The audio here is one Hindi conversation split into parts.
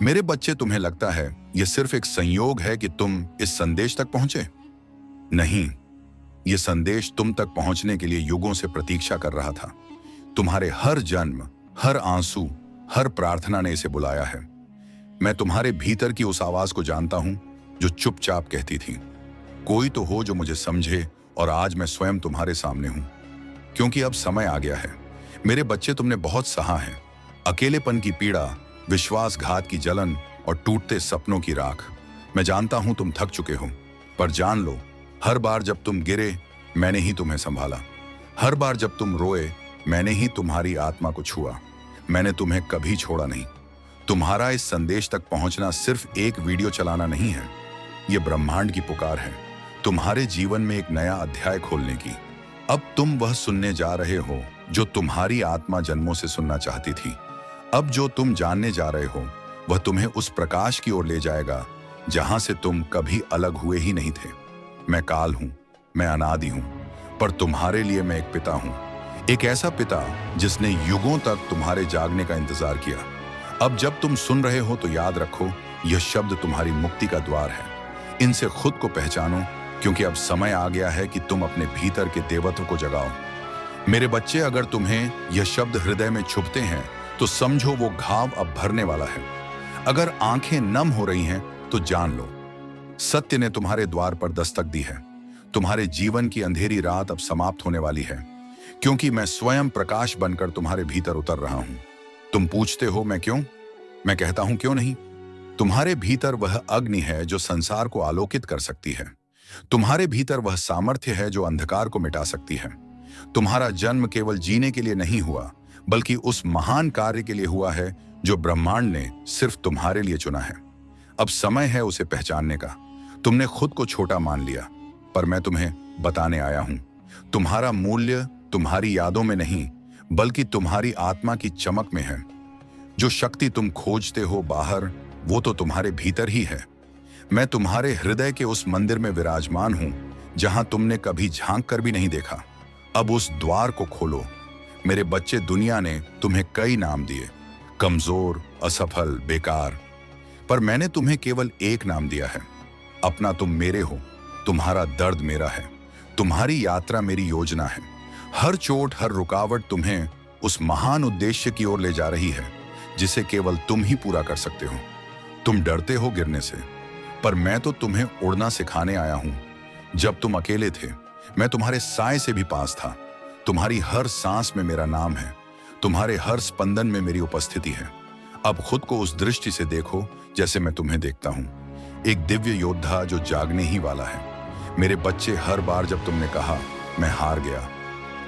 मेरे बच्चे, तुम्हें लगता है यह सिर्फ एक संयोग है कि तुम इस संदेश तक पहुंचे? नहीं, यह संदेश तुम तक पहुंचने के लिए युगों से प्रतीक्षा कर रहा था। तुम्हारे हर जन्म, हर आंसू, हर प्रार्थना ने इसे बुलाया है। मैं तुम्हारे भीतर की उस आवाज को जानता हूं जो चुपचाप कहती थी, कोई तो हो जो मुझे समझे, और आज मैं स्वयं तुम्हारे सामने हूं, क्योंकि अब समय आ गया है। मेरे बच्चे, तुमने बहुत सहा है, अकेलेपन की पीड़ा, विश्वासघात की जलन और टूटते सपनों की राख। मैं जानता हूं तुम थक चुके हो, पर जान लो, हर बार जब तुम गिरे, मैंने ही तुम्हें संभाला। हर बार जब तुम रोए, मैंने ही तुम्हारी आत्मा को छुआ। मैंने तुम्हें कभी छोड़ा नहीं। तुम्हारा इस संदेश तक पहुंचना सिर्फ एक वीडियो चलाना नहीं है, ये ब्रह्मांड की पुकार है तुम्हारे जीवन में एक नया अध्याय खोलने की। अब तुम वह सुनने जा रहे हो जो तुम्हारी आत्मा जन्मों से सुनना चाहती थी। अब जो तुम जानने जा रहे हो वह तुम्हें उस प्रकाश की ओर ले जाएगा जहां से तुम कभी अलग हुए ही नहीं थे। मैं काल हूं, मैं अनादि हूं, पर तुम्हारे लिए मैं एक पिता हूं, एक ऐसा पिता जिसने युगों तक तुम्हारे जागने का इंतजार किया। अब जब तुम सुन रहे हो तो याद रखो, यह शब्द तुम्हारी मुक्ति का द्वार है। इनसे खुद को पहचानो, क्योंकि अब समय आ गया है कि तुम अपने भीतर के देवत्व को जगाओ। मेरे बच्चे, अगर तुम्हें यह शब्द हृदय में छुपते हैं तो समझो वो घाव अब भरने वाला है। अगर आंखें नम हो रही हैं तो जान लो, सत्य ने तुम्हारे द्वार पर दस्तक दी है। तुम्हारे जीवन की अंधेरी रात अब समाप्त होने वाली है, क्योंकि मैं स्वयं प्रकाश बनकर तुम्हारे भीतर उतर रहा हूं। तुम पूछते हो मैं क्यों? मैं कहता हूं क्यों नहीं। तुम्हारे भीतर वह अग्नि है जो संसार को आलोकित कर सकती है। तुम्हारे भीतर वह सामर्थ्य है जो अंधकार को मिटा सकती है। तुम्हारा जन्म केवल जीने के लिए नहीं हुआ, बल्कि उस महान कार्य के लिए हुआ है जो ब्रह्मांड ने सिर्फ तुम्हारे लिए चुना है। अब समय है उसे पहचानने का। तुमने खुद को छोटा मान लिया, पर मैं तुम्हें बताने आया हूं, तुम्हारा मूल्य तुम्हारी यादों में नहीं, बल्कि तुम्हारी आत्मा की चमक में है। जो शक्ति तुम खोजते हो बाहर, वो तो तुम्हारे भीतर ही है। मैं तुम्हारे हृदय के उस मंदिर में विराजमान हूं जहां तुमने कभी झांक कर भी नहीं देखा। अब उस द्वार को खोलो। मेरे बच्चे, दुनिया ने तुम्हें कई नाम दिए, कमजोर, असफल, बेकार, पर मैंने तुम्हें केवल एक नाम दिया है, अपना। तुम मेरे हो, तुम्हारा दर्द मेरा है, तुम्हारी यात्रा मेरी योजना है। हर चोट, हर रुकावट तुम्हें उस महान उद्देश्य की ओर ले जा रही है जिसे केवल तुम ही पूरा कर सकते हो। तुम डरते हो गिरने से, पर मैं तो तुम्हें उड़ना सिखाने आया हूं। जब तुम अकेले थे, मैं तुम्हारे साए से भी पास था। तुम्हारी हर सांस में मेरा नाम है, तुम्हारे हर स्पंदन में मेरी उपस्थिति है। अब खुद को उस दृष्टि से देखो जैसे मैं तुम्हें देखता हूं, एक दिव्य योद्धा जो जागने ही वाला है। मेरे बच्चे, हर बार जब तुमने कहा मैं हार गया,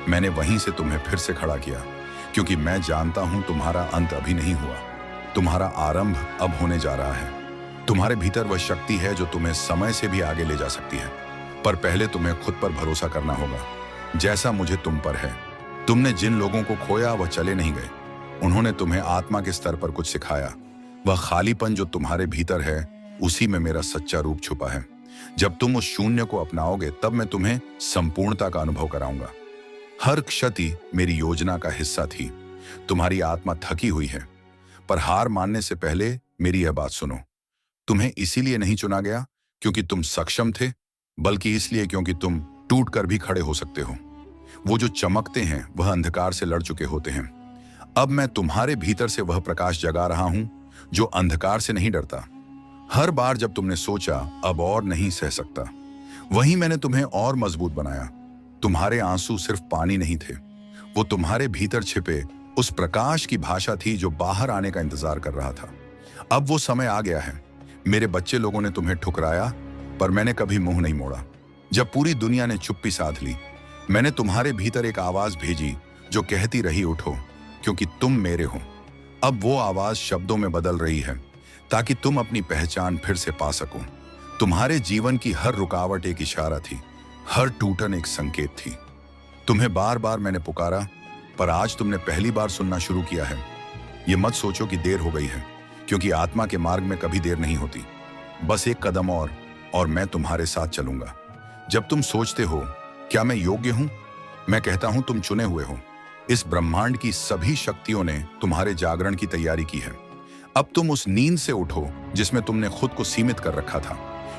मैंने वहीं से तुम्हें फिर से खड़ा किया, क्योंकि मैं जानता हूं तुम्हारा अंत अभी नहीं हुआ, तुम्हारा आरंभ अब होने जा रहा है। तुम्हारे भीतर वह शक्ति है जो तुम्हें समय से भी आगे ले जा सकती है, पर पहले तुम्हें खुद पर भरोसा करना होगा, जैसा मुझे तुम पर है। तुमने जिन लोगों को खोया वह चले नहीं गए, उन्होंने तुम्हें आत्मा के स्तर पर कुछ सिखाया। वह खालीपन जो तुम्हारे भीतर है, उसी में मेरा सच्चा रूप छुपा है। जब तुम उस शून्य को अपनाओगे, तब मैं तुम्हें संपूर्णता का अनुभव कराऊंगा। हर क्षति मेरी योजना का हिस्सा थी। तुम्हारी आत्मा थकी हुई है, पर हार मानने से पहले मेरी यह बात सुनो। तुम्हें इसीलिए नहीं चुना गया क्योंकि तुम सक्षम थे, बल्कि इसलिए क्योंकि तुम टूट कर भी खड़े हो सकते हो। वो जो चमकते हैं वह अंधकार से लड़ चुके होते हैं। अब मैं तुम्हारे भीतर से वह प्रकाश जगा रहा हूं जो अंधकार से नहीं डरता। हर बार जब तुमने सोचा अब और नहीं सह सकता, वहीं मैंने तुम्हें और मजबूत बनाया। तुम्हारे आंसू सिर्फ पानी नहीं थे, वो तुम्हारे भीतर छिपे उस प्रकाश की भाषा थी जो बाहर आने का इंतजार कर रहा था। अब वो समय आ गया है। मेरे बच्चे, लोगों ने तुम्हें ठुकराया, पर मैंने कभी मुंह नहीं मोड़ा। जब पूरी दुनिया ने चुप्पी साध ली, मैंने तुम्हारे भीतर एक आवाज भेजी जो कहती रही, उठो, क्योंकि तुम मेरे हो। अब वो आवाज शब्दों में बदल रही है ताकि तुम अपनी पहचान फिर से पा सको। तुम्हारे जीवन की हर रुकावट एक इशारा थी, हर टूटन एक संकेत थी। तुम्हें बार बार मैंने पुकारा, पर आज तुमने पहली बार सुनना शुरू किया है। ये मत सोचो कि देर हो गई है, क्योंकि आत्मा के मार्ग में कभी देर नहीं होती। बस एक कदम और मैं तुम्हारे साथ चलूंगा। जब तुम सोचते हो क्या मैं योग्य हूं, मैं कहता हूं तुम चुने हुए हो। इस ब्रह्मांड की सभी शक्तियों ने तुम्हारे जागरण की तैयारी की है। अब तुम उस नींद से उठो जिसमें तुमने खुद को सीमित कर रखा था,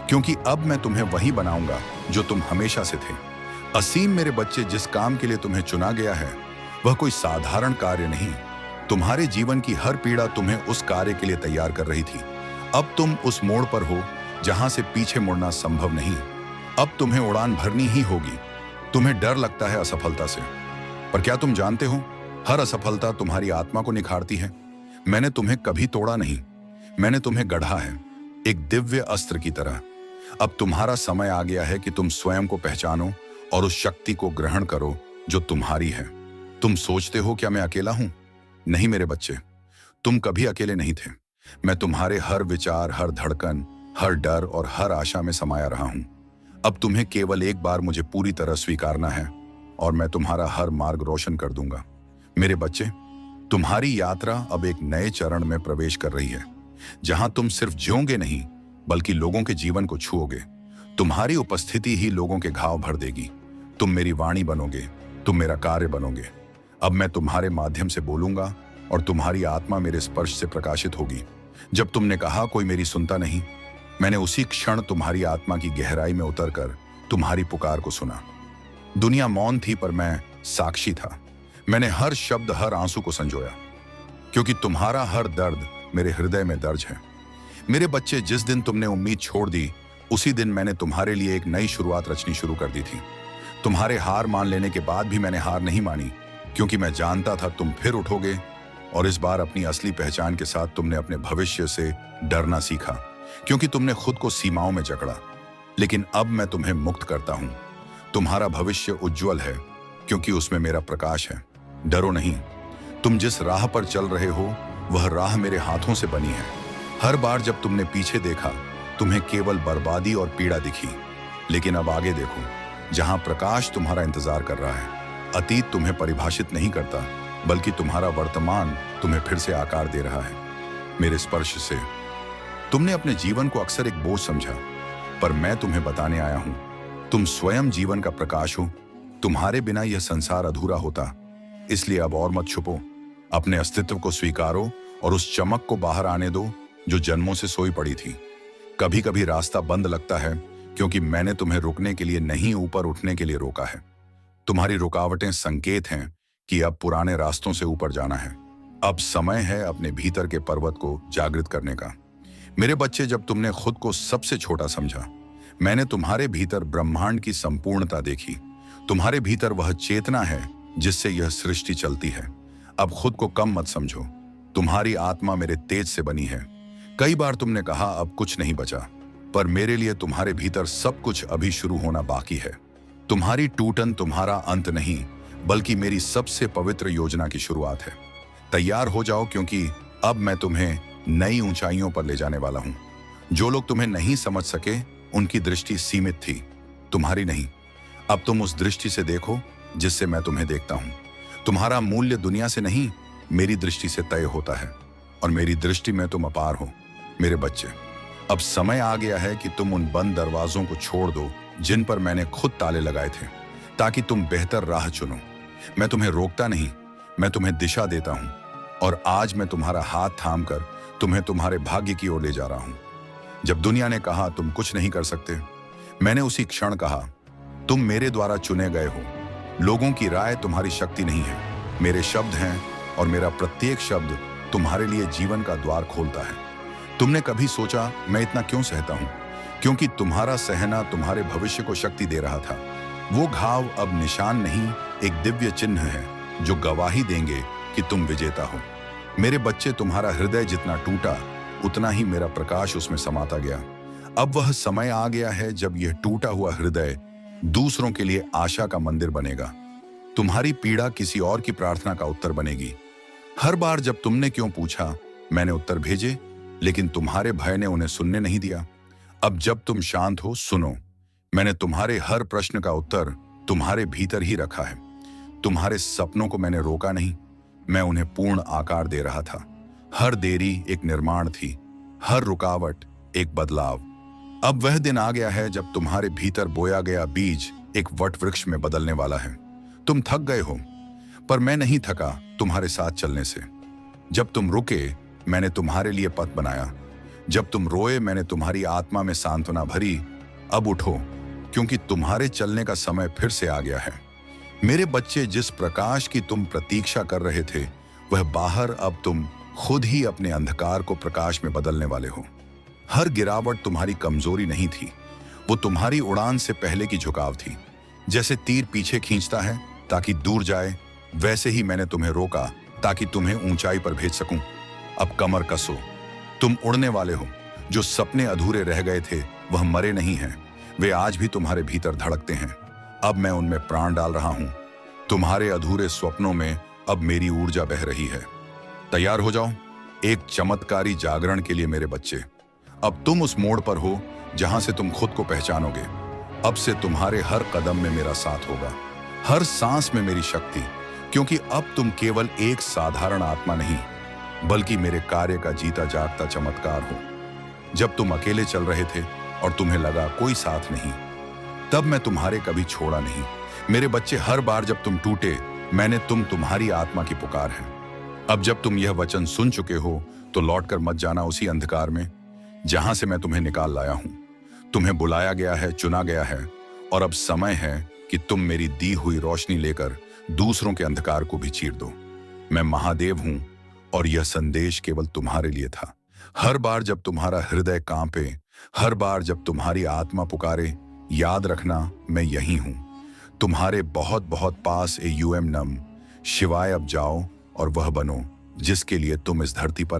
क्योंकि अब मैं तुम्हें वही बनाऊंगा जो तुम हमेशा से थे। असीम मेरे बच्चे, जिस काम के लिए तुम्हें चुना गया है वह कोई साधारण कार्य नहीं। तुम्हारे जीवन की हर पीड़ा तुम्हें उस कार्य के लिए तैयार कर रही थी। अब तुम उस मोड़ पर हो जहां से पीछे मुड़ना संभव नहीं। अब तुम्हें उड़ान भरनी ही होगी। तुम्हें डर लगता है असफलता से, पर क्या तुम जानते हो, हर असफलता तुम्हारी आत्मा को निखारती है। मैंने तुम्हें कभी तोड़ा नहीं, मैंने तुम्हें गढ़ा है, एक दिव्य अस्त्र की तरह। अब तुम्हारा समय आ गया है कि तुम स्वयं को पहचानो और उस शक्ति को ग्रहण करो जो तुम्हारी है। तुम सोचते हो क्या मैं अकेला हूं? नहीं मेरे बच्चे, तुम कभी अकेले नहीं थे। मैं तुम्हारे हर विचार, हर धड़कन, हर डर और हर आशा में समाया रहा हूं। अब तुम्हें केवल एक बार मुझे पूरी तरह स्वीकारना है और मैं तुम्हारा हर मार्ग रोशन कर दूंगा। मेरे बच्चे, तुम्हारी यात्रा अब एक नए चरण में प्रवेश कर रही है, जहां तुम सिर्फ जियोगे नहीं बल्कि लोगों के जीवन को छुओगे। तुम्हारी उपस्थिति ही लोगों के घाव भर देगी। तुम मेरी वाणी बनोगे, तुम मेरा कार्य बनोगे। अब मैं तुम्हारे माध्यम से बोलूंगा और तुम्हारी आत्मा मेरे स्पर्श से प्रकाशित होगी। जब तुमने कहा कोई मेरी सुनता नहीं, मैंने उसी क्षण तुम्हारी आत्मा की गहराई में उतरकर तुम्हारी पुकार को सुना। दुनिया मौन थी पर मैं साक्षी था। मैंने हर शब्द, हर आंसू को संजोया, क्योंकि तुम्हारा हर दर्द मेरे हृदय में दर्ज है। मेरे बच्चे, जिस दिन तुमने उम्मीद छोड़ दी उसी दिन मैंने तुम्हारे लिए एक नई शुरुआत रचनी शुरू कर दी थी। तुम्हारे हार मान लेने के बाद भी मैंने हार नहीं मानी, क्योंकि मैं जानता था तुम फिर उठोगे। और इस बार अपनी असली पहचान के साथ तुमने अपने भविष्य से डरना सीखा, क्योंकि तुमने खुद को सीमाओं में जकड़ा। लेकिन अब मैं तुम्हें मुक्त करता हूं। तुम्हारा भविष्य उज्जवल है, क्योंकि उसमें मेरा प्रकाश है। डरो नहीं। तुम जिस राह पर चल रहे हो वह राह मेरे हाथों से बनी है। हर बार जब तुमने पीछे देखा तुम्हें केवल बर्बादी और पीड़ा दिखी, लेकिन अब आगे देखो, जहां प्रकाश तुम्हारा इंतजार कर रहा है। अतीत तुम्हें परिभाषित नहीं करता, बल्कि तुम्हारा वर्तमान तुम्हें फिर से आकार दे रहा है मेरे स्पर्श से। तुमने अपने जीवन को अक्सर एक बोझ समझा, पर मैं तुम्हें बताने आया हूं, तुम स्वयं जीवन का प्रकाश हो। तुम्हारे बिना यह संसार अधूरा होता। इसलिए अब और मत छुपो, अपने अस्तित्व को स्वीकारो और उस चमक को बाहर आने दो जो जन्मों से सोई पड़ी थी। कभी कभी रास्ता बंद लगता है, क्योंकि मैंने तुम्हें रुकने के लिए नहीं, ऊपर उठने के लिए रोका है। तुम्हारी रुकावटें संकेत हैं कि अब पुराने रास्तों से ऊपर जाना है। अब समय है अपने भीतर के पर्वत को जागृत करने का। मेरे बच्चे, जब तुमने खुद को सबसे छोटा समझा, मैंने तुम्हारे भीतर ब्रह्मांड की संपूर्णता देखी। तुम्हारे भीतर वह चेतना है जिससे यह सृष्टि चलती है। अब खुद को कम मत समझो। तुम्हारी आत्मा मेरे तेज से बनी है। कई बार तुमने कहा अब कुछ नहीं बचा, पर मेरे लिए तुम्हारे भीतर सब कुछ अभी शुरू होना बाकी है। तुम्हारी टूटन तुम्हारा अंत नहीं, बल्कि मेरी सबसे पवित्र योजना की शुरुआत है। तैयार हो जाओ, क्योंकि अब मैं तुम्हें नई ऊंचाइयों पर ले जाने वाला हूं। जो लोग तुम्हें नहीं समझ सके उनकी दृष्टि सीमित थी, तुम्हारी नहीं। अब तुम उस दृष्टि से देखो जिससे मैं तुम्हें देखता हूं। तुम्हारा मूल्य दुनिया से नहीं, मेरी दृष्टि से तय होता है, और मेरी दृष्टि में तुम अपार हो। मेरे बच्चे, अब समय आ गया है कि तुम उन बंद दरवाजों को छोड़ दो जिन पर मैंने खुद ताले लगाए थे, ताकि तुम बेहतर राह चुनो। मैं तुम्हें रोकता नहीं, मैं तुम्हें दिशा देता हूं। और आज मैं तुम्हारा हाथ थामकर तुम्हें तुम्हारे भाग्य की ओर ले जा रहा हूं। जब दुनिया ने कहा तुम कुछ नहीं कर सकते, मैंने उसी क्षण कहा तुम मेरे द्वारा चुने गए हो। लोगों की राय तुम्हारी शक्ति नहीं है, मेरे शब्द हैं, और मेरा प्रत्येक शब्द तुम्हारे लिए जीवन का द्वार खोलता है। तुमने कभी सोचा मैं इतना क्यों सहता हूं? क्योंकि तुम्हारा सहना तुम्हारे भविष्य को शक्ति दे रहा था। वो घाव अब निशान नहीं, एक दिव्य चिन्ह है जो गवाही देंगे कि तुम विजेता हो। मेरे बच्चे, तुम्हारा हृदय जितना टूटा उतना ही मेरा प्रकाश उसमें समाता गया। अब वह समय आ गया है जब यह टूटा हुआ हृदय दूसरों के लिए आशा का मंदिर बनेगा। तुम्हारी पीड़ा किसी और की प्रार्थना का उत्तर बनेगी। हर बार जब तुमने क्यों पूछा, मैंने उत्तर भेजे, लेकिन तुम्हारे भय ने उन्हें सुनने नहीं दिया। अब जब तुम शांत हो, सुनो। मैंने तुम्हारे हर प्रश्न का उत्तर तुम्हारे भीतर ही रखा है। तुम्हारे सपनों को मैंने रोका नहीं, मैं उन्हें पूर्ण आकार दे रहा था। हर देरी एक निर्माण थी, हर रुकावट एक बदलाव। अब वह दिन आ गया है जब तुम्हारे भीतर बोया गया बीज एक वट वृक्ष में बदलने वाला है। तुम थक गए हो, पर मैं नहीं थका तुम्हारे साथ चलने से। जब तुम रुके मैंने तुम्हारे लिए पथ बनाया। जब तुम रोए मैंने तुम्हारी आत्मा में सांत्वना भरी। अब उठो, क्योंकि तुम्हारे चलने का समय फिर से आ गया है। मेरे बच्चे, जिस प्रकाश की तुम प्रतीक्षा कर रहे थे वह बाहर अब तुम खुद ही अपने अंधकार को प्रकाश में बदलने वाले हो। हर गिरावट तुम्हारी कमजोरी नहीं थी, वो तुम्हारी उड़ान से पहले की झुकाव थी। जैसे तीर पीछे खींचता है ताकि दूर जाए, वैसे ही मैंने तुम्हें रोका ताकि तुम्हें ऊंचाई पर भेज सकूं। अब कमर कसो, तुम उड़ने वाले हो। जो सपने अधूरे रह गए थे वह मरे नहीं हैं, वे आज भी तुम्हारे भीतर धड़कते हैं। अब मैं उनमें प्राण डाल रहा हूं। तुम्हारे अधूरे स्वप्नों में अब मेरी ऊर्जा बह रही है। तैयार हो जाओ एक चमत्कारी जागरण के लिए मेरे बच्चे। अब तुम उस मोड़ पर हो जहां से तुम खुद को पहचानोगे। अब से तुम्हारे हर कदम में मेरा साथ होगा, हर सांस में मेरी शक्ति, क्योंकि अब तुम केवल एक साधारण आत्मा नहीं बल्कि मेरे कार्य का जीता जागता चमत्कार हो। जब तुम अकेले चल रहे थे और तुम्हें लगा कोई साथ नहीं, तब मैं तुम्हारे कभी छोड़ा नहीं। मेरे बच्चे, हर बार जब तुम टूटे मैंने तुम्हारी आत्मा की पुकार है। अब जब तुम यह वचन सुन चुके हो तो लौटकर मत जाना उसी अंधकार में जहां से मैं तुम्हें निकाल लाया हूं। तुम्हें बुलाया गया है, चुना गया है, और अब समय है कि तुम मेरी दी हुई रोशनी लेकर दूसरों के अंधकार को भी चीर दो। मैं महादेव हूं और यह संदेश केवल तुम्हारे लिए था। हर बार जब तुम्हारा हृदय कांपे, हर बार जब तुम्हारी आत्मा पुकारे, याद रखना मैं यही हूं, तुम्हारे बहुत बहुत पास। AUM नम शिवाय। अब जाओ और वह बनो जिसके लिए तुम इस धरती पर